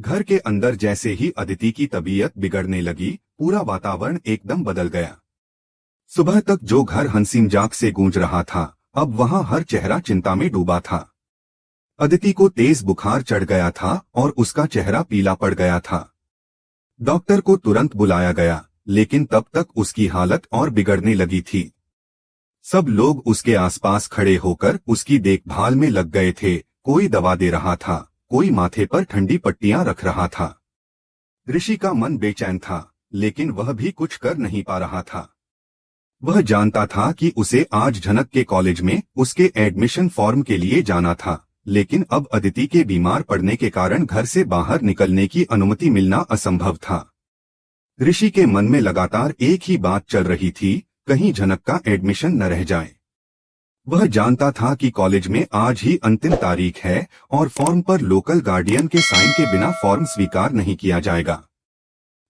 घर के अंदर जैसे ही अदिति की तबीयत बिगड़ने लगी, पूरा वातावरण एकदम बदल गया। सुबह तक जो घर हंसी मजाक से गूंज रहा था, अब वहां हर चेहरा चिंता में डूबा था। अदिति को तेज बुखार चढ़ गया था और उसका चेहरा पीला पड़ गया था। डॉक्टर को तुरंत बुलाया गया, लेकिन तब तक उसकी हालत और बिगड़ने लगी थी। सब लोग उसके आसपास खड़े होकर उसकी देखभाल में लग गए थे। कोई दवा दे रहा था, कोई माथे पर ठंडी पट्टियां रख रहा था। ऋषि का मन बेचैन था, लेकिन वह भी कुछ कर नहीं पा रहा था। वह जानता था कि उसे आज झनक के कॉलेज में उसके एडमिशन फॉर्म के लिए जाना था, लेकिन अब अदिति के बीमार पड़ने के कारण घर से बाहर निकलने की अनुमति मिलना असंभव था। ऋषि के मन में लगातार एक ही बात चल रही थी, कहीं झनक का एडमिशन न रह जाए। वह जानता था कि कॉलेज में आज ही अंतिम तारीख है और फॉर्म पर लोकल गार्डियन के साइन के बिना फॉर्म स्वीकार नहीं किया जाएगा।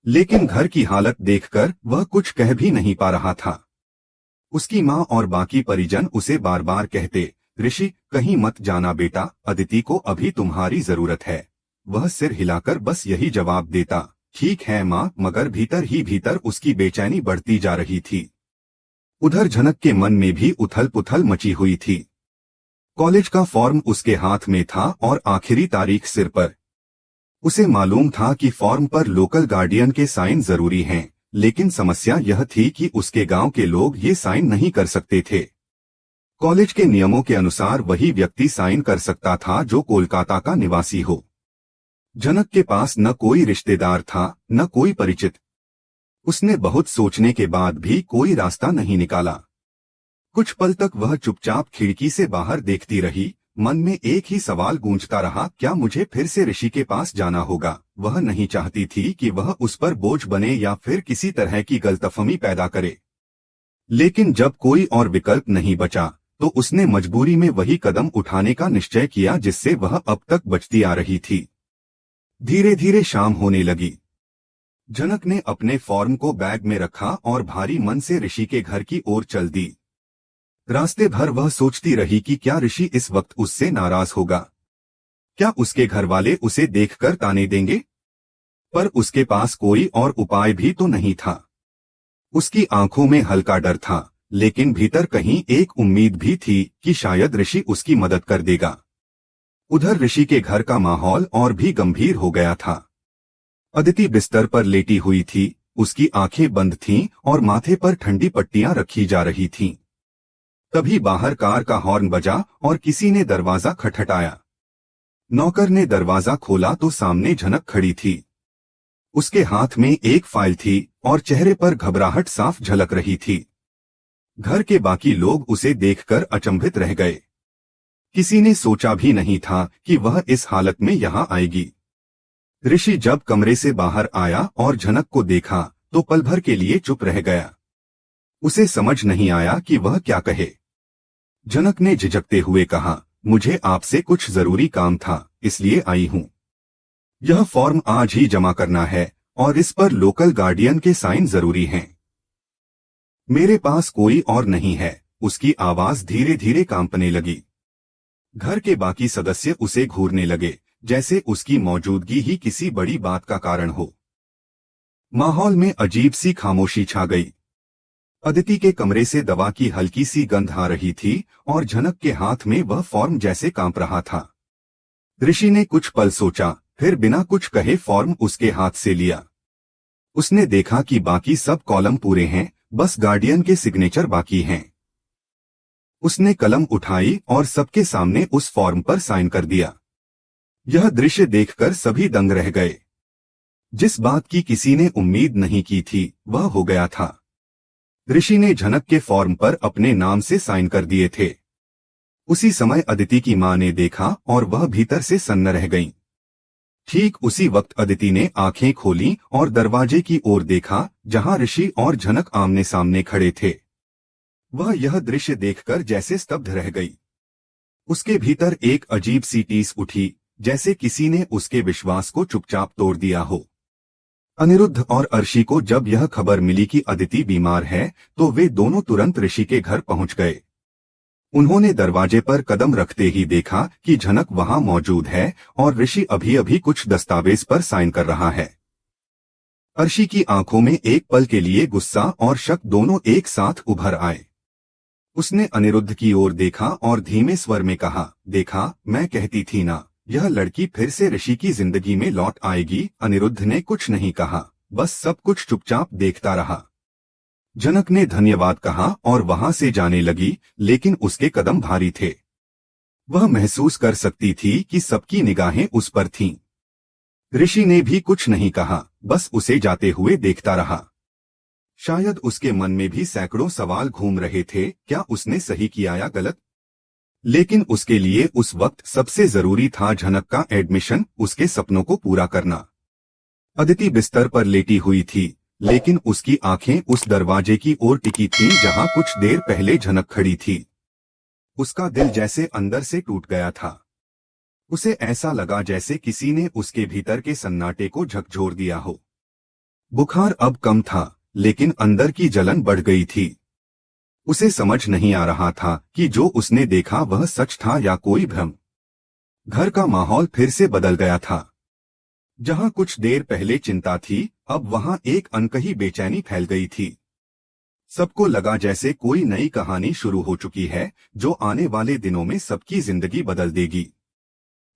लेकिन घर की हालत देखकर वह कुछ कह भी नहीं पा रहा था। उसकी माँ और बाकी परिजन उसे बार बार कहते, ऋषि कहीं मत जाना बेटा, अदिति को अभी तुम्हारी जरूरत है। वह सिर हिलाकर बस यही जवाब देता, ठीक है माँ, मगर भीतर ही भीतर उसकी बेचैनी बढ़ती जा रही थी। उधर झनक के मन में भी उथल पुथल मची हुई थी। कॉलेज का फॉर्म उसके हाथ में था और आखिरी तारीख सिर पर। उसे मालूम था कि फॉर्म पर लोकल गार्डियन के साइन जरूरी हैं, लेकिन समस्या यह थी कि उसके गांव के लोग ये साइन नहीं कर सकते थे। कॉलेज के नियमों के अनुसार वही व्यक्ति साइन कर सकता था जो कोलकाता का निवासी हो। झनक के पास न कोई रिश्तेदार था, न कोई परिचित। उसने बहुत सोचने के बाद भी कोई रास्ता नहीं निकाला। कुछ पल तक वह चुपचाप खिड़की से बाहर देखती रही। मन में एक ही सवाल गूंजता रहा, क्या मुझे फिर से ऋषि के पास जाना होगा? वह नहीं चाहती थी कि वह उस पर बोझ बने या फिर किसी तरह की गलतफहमी पैदा करे। लेकिन जब कोई और विकल्प नहीं बचा, तो उसने मजबूरी में वही कदम उठाने का निश्चय किया जिससे वह अब तक बचती आ रही थी। धीरे धीरे शाम होने लगी। झनक ने अपने फॉर्म को बैग में रखा और भारी मन से ऋषि के घर की ओर चल दी। रास्ते भर वह सोचती रही कि क्या ऋषि इस वक्त उससे नाराज होगा, क्या उसके घर वाले उसे देखकर ताने देंगे? पर उसके पास कोई और उपाय भी तो नहीं था। उसकी आंखों में हल्का डर था, लेकिन भीतर कहीं एक उम्मीद भी थी कि शायद ऋषि उसकी मदद कर देगा। उधर ऋषि के घर का माहौल और भी गंभीर हो गया था। अदिति बिस्तर पर लेटी हुई थी, उसकी आंखें बंद थीं और माथे पर ठंडी पट्टियां रखी जा रही थीं। तभी बाहर कार का हॉर्न बजा और किसी ने दरवाजा खटखटाया। नौकर ने दरवाजा खोला तो सामने झनक खड़ी थी। उसके हाथ में एक फाइल थी और चेहरे पर घबराहट साफ झलक रही थी। घर के बाकी लोग उसे देखकर अचंभित रह गए। किसी ने सोचा भी नहीं था कि वह इस हालत में यहाँ आएगी। ऋषि जब कमरे से बाहर आया और झनक को देखा तो पल भर के लिए चुप रह गया। उसे समझ नहीं आया कि वह क्या कहे। झनक ने झिझकते हुए कहा, मुझे आपसे कुछ जरूरी काम था, इसलिए आई हूँ। यह फॉर्म आज ही जमा करना है और इस पर लोकल गार्डियन के साइन जरूरी हैं। मेरे पास कोई और नहीं है। उसकी आवाज धीरे धीरे कांपने लगी। घर के बाकी सदस्य उसे घूरने लगे, जैसे उसकी मौजूदगी ही किसी बड़ी बात का कारण हो। माहौल में अजीब सी खामोशी छा गई। अदिति के कमरे से दवा की हल्की सी गंध आ रही थी और झनक के हाथ में वह फॉर्म जैसे कांप रहा था। ऋषि ने कुछ पल सोचा, फिर बिना कुछ कहे फॉर्म उसके हाथ से लिया। उसने देखा कि बाकी सब कॉलम पूरे हैं, बस गार्डियन के सिग्नेचर बाकी हैं। उसने कलम उठाई और सबके सामने उस फॉर्म पर साइन कर दिया। यह दृश्य देखकर सभी दंग रह गए। जिस बात की किसी ने उम्मीद नहीं की थी, वह हो गया था। ऋषि ने झनक के फॉर्म पर अपने नाम से साइन कर दिए थे। उसी समय अदिति की मां ने देखा और वह भीतर से सन्न रह गईं। ठीक उसी वक्त अदिति ने आंखें खोली और दरवाजे की ओर देखा, जहां ऋषि और झनक आमने सामने खड़े थे। वह यह दृश्य देखकर जैसे स्तब्ध रह गई। उसके भीतर एक अजीब सी टीस उठी, जैसे किसी ने उसके विश्वास को चुपचाप तोड़ दिया हो। अनिरुद्ध और अर्शी को जब यह खबर मिली कि अदिति बीमार है, तो वे दोनों तुरंत ऋषि के घर पहुंच गए। उन्होंने दरवाजे पर कदम रखते ही देखा कि झनक वहां मौजूद है और ऋषि अभी अभी कुछ दस्तावेज पर साइन कर रहा है। अर्शी की आंखों में एक पल के लिए गुस्सा और शक दोनों एक साथ उभर आए। उसने अनिरुद्ध की ओर देखा और धीमे स्वर में कहा, देखा, मैं कहती थी ना, यह लड़की फिर से ऋषि की जिंदगी में लौट आएगी। अनिरुद्ध ने कुछ नहीं कहा, बस सब कुछ चुपचाप देखता रहा। झनक ने धन्यवाद कहा और वहां से जाने लगी, लेकिन उसके कदम भारी थे। वह महसूस कर सकती थी कि सबकी निगाहें उस पर थीं। ऋषि ने भी कुछ नहीं कहा, बस उसे जाते हुए देखता रहा। शायद उसके मन में भी सैकड़ों सवाल घूम रहे थे, क्या उसने सही किया या गलत? लेकिन उसके लिए उस वक्त सबसे जरूरी था झनक का एडमिशन, उसके सपनों को पूरा करना। अदिति बिस्तर पर लेटी हुई थी, लेकिन उसकी आंखें उस दरवाजे की ओर टिकी थीं जहां कुछ देर पहले झनक खड़ी थी। उसका दिल जैसे अंदर से टूट गया था। उसे ऐसा लगा जैसे किसी ने उसके भीतर के सन्नाटे को झकझोर दिया हो। बुखार अब कम था, लेकिन अंदर की जलन बढ़ गई थी। उसे समझ नहीं आ रहा था कि जो उसने देखा वह सच था या कोई भ्रम। घर का माहौल फिर से बदल गया था। जहां कुछ देर पहले चिंता थी, अब वहां एक अनकही बेचैनी फैल गई थी। सबको लगा जैसे कोई नई कहानी शुरू हो चुकी है, जो आने वाले दिनों में सबकी जिंदगी बदल देगी।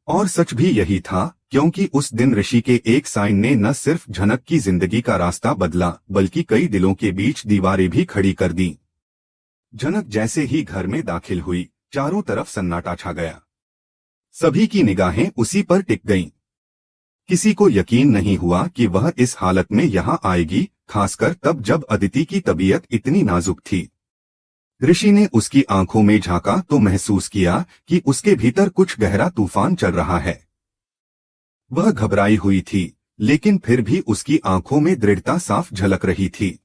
और सच भी यही था, क्योंकि उस दिन ऋषि के एक साइन ने न सिर्फ झनक की जिंदगी का रास्ता बदला, बल्कि कई दिलों के बीच दीवारें भी खड़ी कर दी। झनक जैसे ही घर में दाखिल हुई, चारों तरफ सन्नाटा छा गया। सभी की निगाहें उसी पर टिक गईं। किसी को यकीन नहीं हुआ कि वह इस हालत में यहाँ आएगी, खासकर तब जब अदिति की तबीयत इतनी नाजुक थी। ऋषि ने उसकी आंखों में झांका तो महसूस किया कि उसके भीतर कुछ गहरा तूफान चल रहा है। वह घबराई हुई थी, लेकिन फिर भी उसकी आंखों में दृढ़ता साफ झलक रही थी।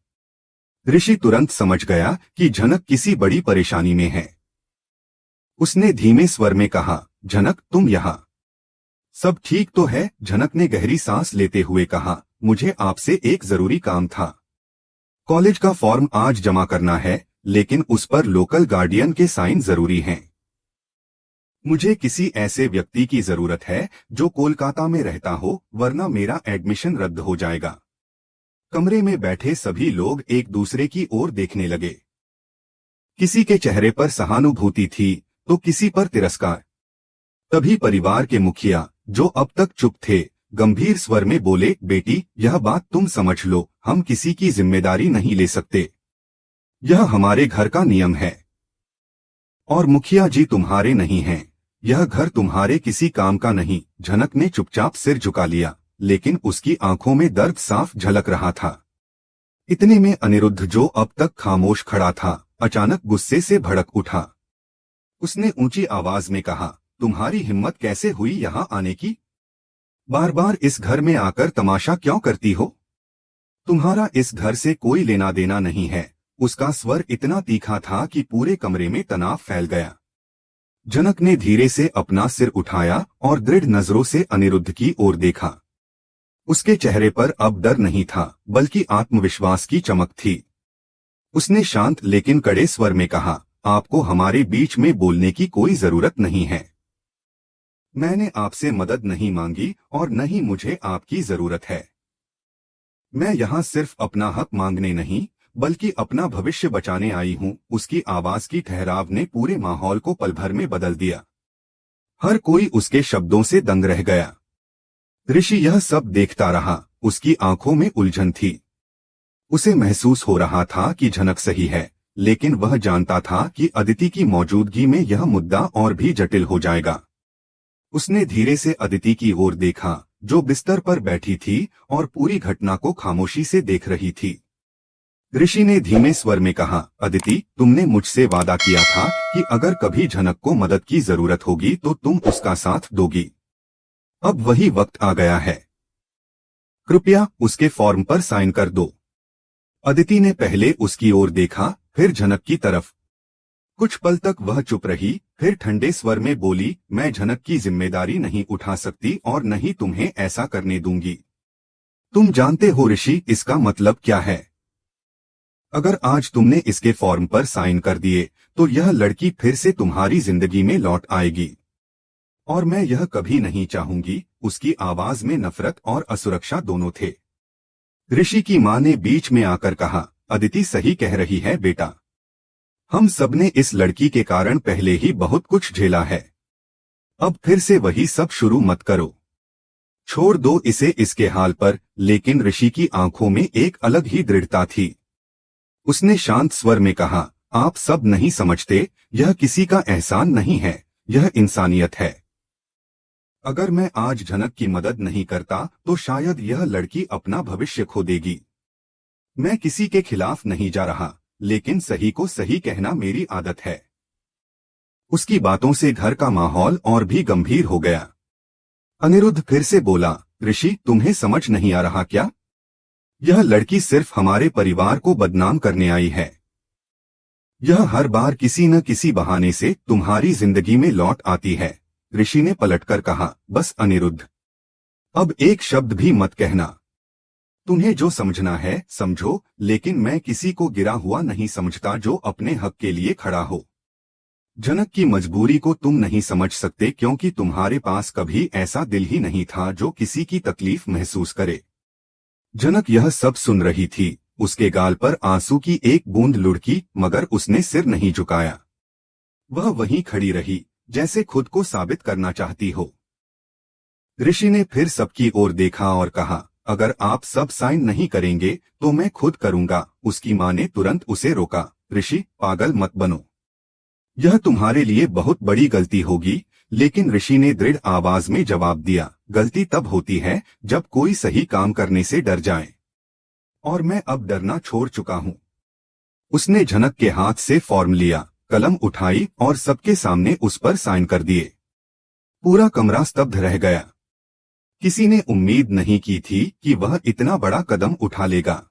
ऋषि तुरंत समझ गया कि झनक किसी बड़ी परेशानी में है। उसने धीमे स्वर में कहा, झनक, तुम यहाँ। सब ठीक तो है? झनक ने गहरी सांस लेते हुए कहा, मुझे आपसे एक जरूरी काम था। कॉलेज का फॉर्म आज जमा करना है, लेकिन उस पर लोकल गार्डियन के साइन जरूरी हैं। मुझे किसी ऐसे व्यक्ति की जरूरत है जो कोलकाता में रहता हो, वरना मेरा एडमिशन रद्द हो जाएगा। कमरे में बैठे सभी लोग एक दूसरे की ओर देखने लगे। किसी के चेहरे पर सहानुभूति थी तो किसी पर तिरस्कार। तभी परिवार के मुखिया, जो अब तक चुप थे, गंभीर स्वर में बोले, बेटी, यह बात तुम समझ लो, हम किसी की जिम्मेदारी नहीं ले सकते। यह हमारे घर का नियम है। और मुखिया जी तुम्हारे नहीं हैं। यह घर तुम्हारे किसी काम का नहीं। झनक ने चुपचाप सिर झुका लिया, लेकिन उसकी आंखों में दर्द साफ झलक रहा था। इतने में अनिरुद्ध, जो अब तक खामोश खड़ा था, अचानक गुस्से से भड़क उठा। उसने ऊंची आवाज में कहा, तुम्हारी हिम्मत कैसे हुई यहाँ आने की? बार बार इस घर में आकर तमाशा क्यों करती हो? तुम्हारा इस घर से कोई लेना देना नहीं है। उसका स्वर इतना तीखा था कि पूरे कमरे में तनाव फैल गया। झनक ने धीरे से अपना सिर उठाया और दृढ़ नजरों से अनिरुद्ध की ओर देखा। उसके चेहरे पर अब डर नहीं था, बल्कि आत्मविश्वास की चमक थी। उसने शांत लेकिन कड़े स्वर में कहा, आपको हमारे बीच में बोलने की कोई जरूरत नहीं है। मैंने आपसे मदद नहीं मांगी और न ही मुझे आपकी जरूरत है। मैं यहाँ सिर्फ अपना हक मांगने नहीं, बल्कि अपना भविष्य बचाने आई हूँ। उसकी आवाज की ठहराव ने पूरे माहौल को पल भर में बदल दिया। हर कोई उसके शब्दों से दंग रह गया। ऋषि यह सब देखता रहा, उसकी आंखों में उलझन थी। उसे महसूस हो रहा था कि झनक सही है, लेकिन वह जानता था कि अदिति की मौजूदगी में यह मुद्दा और भी जटिल हो जाएगा। उसने धीरे से अदिति की ओर देखा, जो बिस्तर पर बैठी थी और पूरी घटना को खामोशी से देख रही थी। ऋषि ने धीमे स्वर में कहा, अदिति, तुमने मुझसे वादा किया था कि अगर कभी झनक को मदद की जरूरत होगी तो तुम उसका साथ दोगी। अब वही वक्त आ गया है। कृपया उसके फॉर्म पर साइन कर दो। अदिति ने पहले उसकी ओर देखा, फिर झनक की तरफ। कुछ पल तक वह चुप रही, फिर ठंडे स्वर में बोली, मैं झनक की जिम्मेदारी नहीं उठा सकती और न ही तुम्हें ऐसा करने दूंगी। तुम जानते हो ऋषि, इसका मतलब क्या है? अगर आज तुमने इसके फॉर्म पर साइन कर दिए तो यह लड़की फिर से तुम्हारी जिंदगी में लौट आएगी, और मैं यह कभी नहीं चाहूंगी। उसकी आवाज में नफरत और असुरक्षा दोनों थे। ऋषि की मां ने बीच में आकर कहा, अदिति सही कह रही है बेटा, हम सबने इस लड़की के कारण पहले ही बहुत कुछ झेला है। अब फिर से वही सब शुरू मत करो, छोड़ दो इसे इसके हाल पर। लेकिन ऋषि की आंखों में एक अलग ही दृढ़ता थी। उसने शांत स्वर में कहा, आप सब नहीं समझते, यह किसी का एहसान नहीं है, यह इंसानियत है। अगर मैं आज झनक की मदद नहीं करता तो शायद यह लड़की अपना भविष्य खो देगी। मैं किसी के खिलाफ नहीं जा रहा, लेकिन सही को सही कहना मेरी आदत है। उसकी बातों से घर का माहौल और भी गंभीर हो गया। अनिरुद्ध फिर से बोला, ऋषि तुम्हें समझ नहीं आ रहा क्या? यह लड़की सिर्फ हमारे परिवार को बदनाम करने आई है। यह हर बार किसी न किसी बहाने से तुम्हारी जिंदगी में लौट आती है। ऋषि ने पलटकर कहा, बस अनिरुद्ध, अब एक शब्द भी मत कहना। तुम्हें जो समझना है समझो, लेकिन मैं किसी को गिरा हुआ नहीं समझता जो अपने हक के लिए खड़ा हो। जनक की मजबूरी को तुम नहीं समझ सकते क्योंकि तुम्हारे पास कभी ऐसा दिल ही नहीं था जो किसी की तकलीफ महसूस करे। जनक यह सब सुन रही थी। उसके गाल पर आंसू की एक बूंद लुढ़की, मगर उसने सिर नहीं झुकाया। वह वहीं खड़ी रही जैसे खुद को साबित करना चाहती हो। ऋषि ने फिर सबकी ओर देखा और कहा, अगर आप सब साइन नहीं करेंगे तो मैं खुद करूंगा। उसकी मां ने तुरंत उसे रोका, ऋषि पागल मत बनो, यह तुम्हारे लिए बहुत बड़ी गलती होगी। लेकिन ऋषि ने दृढ़ आवाज में जवाब दिया, गलती तब होती है जब कोई सही काम करने से डर जाए, और मैं अब डरना छोड़ चुका हूं। उसने झनक के हाथ से फॉर्म लिया, कलम उठाई और सबके सामने उस पर साइन कर दिए। पूरा कमरा स्तब्ध रह गया। किसी ने उम्मीद नहीं की थी कि वह इतना बड़ा कदम उठा लेगा।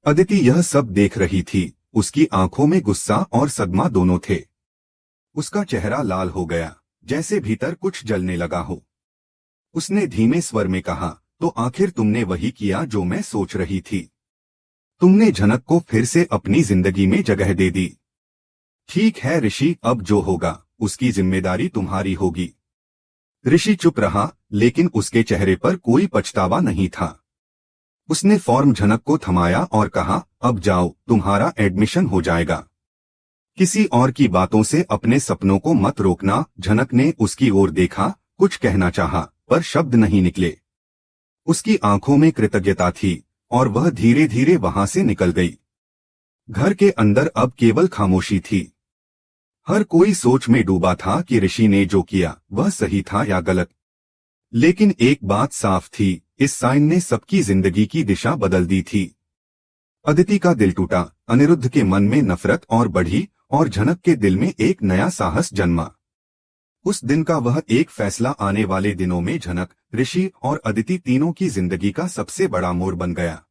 अदिति यह सब देख रही थी। उसकी आंखों में गुस्सा और सदमा दोनों थे। उसका चेहरा लाल हो गया, जैसे भीतर कुछ जलने लगा हो। उसने धीमे स्वर में कहा, तो आखिर तुमने वही किया जो मैं सोच रही थी। तुमने झनक को फिर से अपनी जिंदगी में जगह दे दी। ठीक है ऋषि, अब जो होगा उसकी जिम्मेदारी तुम्हारी होगी। ऋषि चुप रहा, लेकिन उसके चेहरे पर कोई पछतावा नहीं था। उसने फॉर्म झनक को थमाया और कहा, अब जाओ, तुम्हारा एडमिशन हो जाएगा। किसी और की बातों से अपने सपनों को मत रोकना। झनक ने उसकी ओर देखा, कुछ कहना चाहा, पर शब्द नहीं निकले। उसकी आंखों में कृतज्ञता थी और वह धीरे धीरे वहां से निकल गई। घर के अंदर अब केवल खामोशी थी। हर कोई सोच में डूबा था कि ऋषि ने जो किया वह सही था या गलत। लेकिन एक बात साफ थी, इस साइन ने सबकी जिंदगी की दिशा बदल दी थी। अदिति का दिल टूटा, अनिरुद्ध के मन में नफरत और बढ़ी, और झनक के दिल में एक नया साहस जन्मा। उस दिन का वह एक फैसला आने वाले दिनों में झनक, ऋषि और अदिति तीनों की जिंदगी का सबसे बड़ा मोड़ बन गया।